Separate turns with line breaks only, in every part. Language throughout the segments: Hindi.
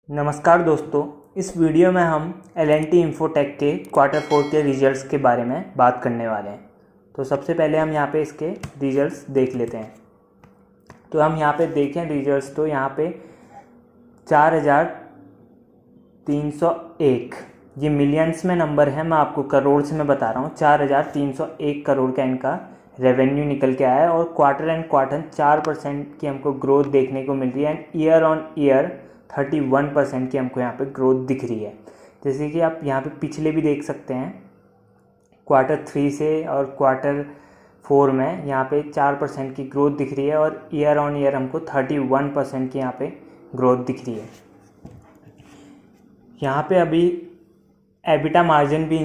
नमस्कार दोस्तों, इस वीडियो में हम L&T इन्फोटेक के Q4 के रिजल्ट्स के बारे में बात करने वाले हैं। तो सबसे पहले हम यहाँ पे इसके रिजल्ट्स देख लेते हैं। तो हम यहाँ पे देखें रिजल्ट्स, तो यहाँ पे 4301 ये मिलियंस में नंबर है, मैं आपको करोड़ में बता रहा हूँ। 4301 करोड़ का इनका रेवेन्यू निकल के आया है और क्वार्टर एंड क्वार्टर 4% की हमको ग्रोथ देखने को मिल रही है एंड ईयर ऑन ईयर 31% की हमको यहाँ पे ग्रोथ दिख रही है। जैसे कि आप यहाँ पे पिछले भी देख सकते हैं, Q3 से और Q4 में यहाँ पे 4% की ग्रोथ दिख रही है और ईयर ऑन ईयर हमको 31% की यहाँ पे ग्रोथ दिख रही है। यहाँ पे अभी एबिटा मार्जिन भी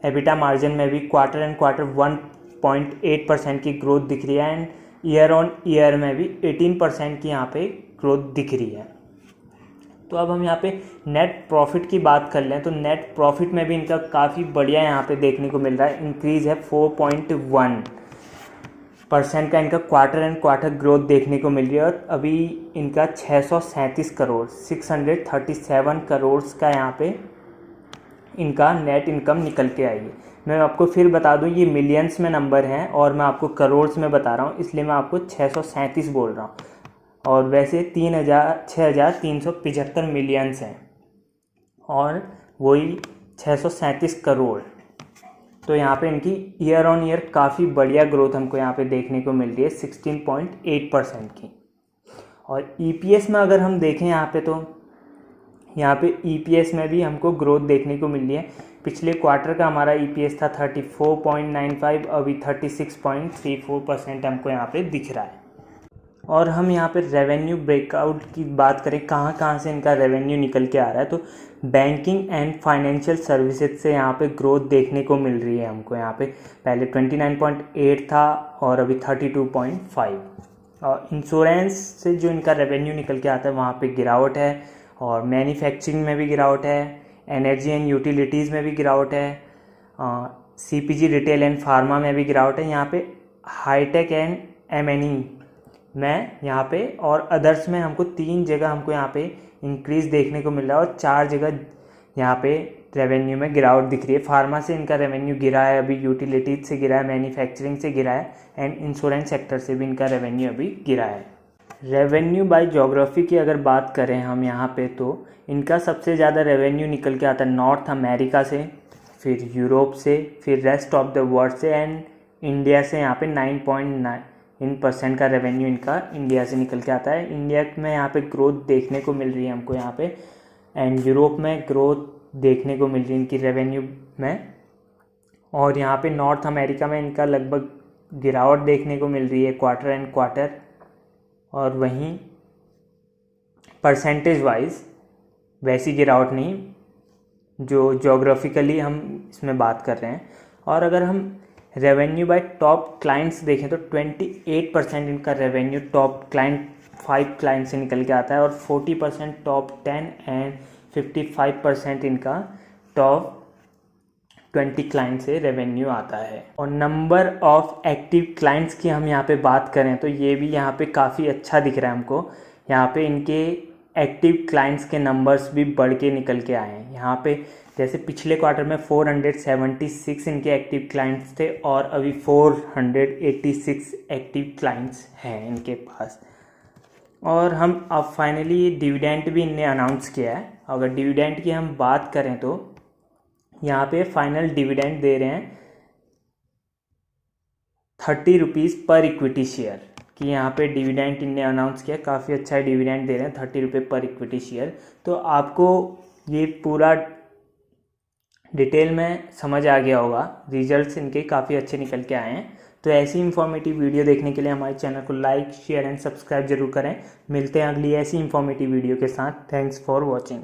एबिटा मार्जिन में भी क्वार्टर एंड क्वार्टर 1.8% की ग्रोथ दिख रही है एंड ईयर ऑन ईयर में भी 18% की यहाँ पे ग्रोथ दिख रही है। तो अब हम यहाँ पे नेट प्रॉफिट की बात कर लें तो नेट प्रॉफिट में भी इनका काफ़ी बढ़िया यहाँ पे देखने को मिल रहा है। इंक्रीज़ है 4.1% का इनका क्वार्टर एंड क्वार्टर ग्रोथ देखने को मिल रही है और अभी इनका 637 करोड़ 637 करोड़ का यहाँ पे इनका नेट इनकम निकल के आई है। मैं आपको फिर बता दूं, ये मिलियंस में नंबर हैं और मैं आपको करोड़ में बता रहा हूँ, इसलिए मैं आपको 637 बोल रहा हूँ और वैसे 6375 मिलियंस हैं और वही 637 करोड़। तो यहाँ पे इनकी ईयर ऑन ईयर काफ़ी बढ़िया ग्रोथ हमको यहाँ पे देखने को मिल रही है 16.8% की। और EPS में अगर हम देखें यहाँ पे, तो यहाँ पे EPS में भी हमको ग्रोथ देखने को मिल रही है। पिछले क्वार्टर का हमारा EPS था 34.95, अभी 36.34% हमको यहाँ पे दिख रहा है। और हम यहाँ पे रेवेन्यू ब्रेकआउट की बात करें, कहाँ से इनका रेवेन्यू निकल के आ रहा है, तो बैंकिंग एंड फाइनेंशियल सर्विसेज से यहाँ पे ग्रोथ देखने को मिल रही है हमको। यहाँ पे पहले 29.8 था और अभी 32.5। और इंश्योरेंस से जो इनका रेवेन्यू निकल के आता है वहाँ पे गिरावट है और मैन्युफैक्चरिंग में भी गिरावट है, एनर्जी एंड यूटिलिटीज़ में भी गिरावट है, CPG रिटेल एंड फार्मा में भी गिरावट है। यहाँ पे हाईटेक एंड M&E में यहाँ पे और अदर्स में हमको 3 जगह हमको यहाँ पे इंक्रीज़ देखने को मिल रहा है और 4 जगह यहाँ पे रेवेन्यू में गिरावट दिख रही है। फार्मा से इनका रेवेन्यू गिरा है, अभी यूटिलिटीज से गिरा है, मैन्युफैक्चरिंग से गिरा है एंड इंश्योरेंस सेक्टर से भी इनका रेवेन्यू अभी गिरा है। रेवेन्यू बाय ज्योग्राफी की अगर बात करें हम यहाँ पे, तो इनका सबसे ज़्यादा रेवेन्यू निकल के आता है नॉर्थ अमेरिका से, फिर यूरोप से, फिर रेस्ट ऑफ द वर्ल्ड से एंड इंडिया से। यहाँ पे 9.9% का रेवेन्यू इनका इंडिया से निकल के आता है। इंडिया में यहाँ पे ग्रोथ देखने को मिल रही है हमको यहाँ पे एंड यूरोप में ग्रोथ देखने को मिल रही है इनकी रेवेन्यू में। और यहाँ पे नॉर्थ अमेरिका में इनका लगभग गिरावट देखने को मिल रही है क्वार्टर एंड क्वार्टर, और वहीं परसेंटेज वाइज वैसी गिरावट नहीं जो ज्योग्राफिकली हम इसमें बात कर रहे हैं। और अगर हम रेवेन्यू बाय टॉप क्लाइंट्स देखें तो 28% इनका रेवेन्यू टॉप क्लाइंट 5 क्लाइंट से निकल के आता है और 40% टॉप 10 एंड 55% इनका टॉप 20 क्लाइंट से रेवेन्यू आता है। और नंबर ऑफ एक्टिव क्लाइंट्स की हम यहाँ पे बात करें तो ये भी यहाँ पे काफ़ी अच्छा दिख रहा है हमको। यहाँ पे इनके एक्टिव क्लाइंट्स के नंबर्स भी बढ़ के निकल के आए हैं। यहाँ पे जैसे पिछले क्वार्टर में 476 इनके एक्टिव क्लाइंट्स थे और अभी 486 एक्टिव क्लाइंट्स हैं इनके पास। और हम अब फाइनली डिविडेंड भी इनने अनाउंस किया है। अगर डिविडेंड की हम बात करें तो यहाँ पे फाइनल डिविडेंड दे रहे हैं 30 रुपीज़ पर इक्विटी शेयर कि यहाँ पे डिविडेंड इनने अनाउंस किया। काफ़ी अच्छा डिविडेंड दे रहे हैं 30 रुपये पर इक्विटी शेयर। तो आपको ये पूरा डिटेल में समझ आ गया होगा, रिजल्ट्स इनके काफ़ी अच्छे निकल के आए हैं। तो ऐसी इंफॉर्मेटिव वीडियो देखने के लिए हमारे चैनल को लाइक, शेयर एंड सब्सक्राइब जरूर करें। मिलते हैं अगली ऐसी इंफॉर्मेटिव वीडियो के साथ। Thanks for watching.